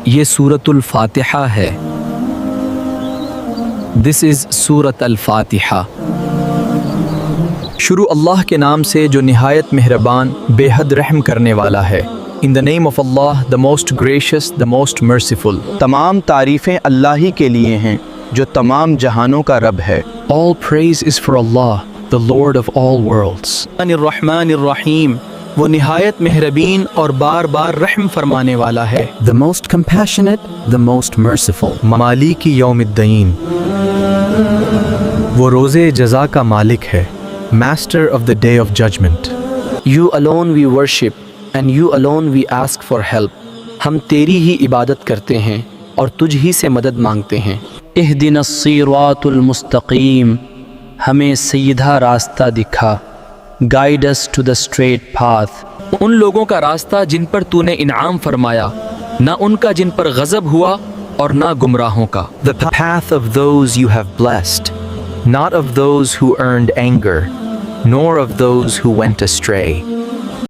یہ سورۃ الفاتحہ ہے. This is سورۃ الفاتحہ. شروع اللہ کے نام سے جو نہایت مہربان بے حد رحم کرنے والا ہے. In the name of Allah, the most gracious, the most merciful. تمام تعریفیں اللہ ہی کے لیے ہیں جو تمام جہانوں کا رب ہے. All praise is for Allah, the Lord of all worlds. الرحمن الرحیم، وہ نہایت مہربین اور بار بار رحم فرمانے والا ہے. The most compassionate, the most merciful. مالک یوم الدین، وہ روزے جزا کا مالک ہے. Master of the day of judgment. You alone we worship and you alone we ask for help. ہم تیری ہی عبادت کرتے ہیں اور تجھ ہی سے مدد مانگتے ہیں. اہدنا الصراط المستقیم، ہمیں سیدھا راستہ دکھا. Guide us to the straight path. ان لوگوں کا راستہ جن پر تو نے انعام فرمایا، نہ ان کا جن پر غضب ہوا اور نہ گمراہوں کا. The path of those you have blessed, not of those who earned anger, nor of those who went astray.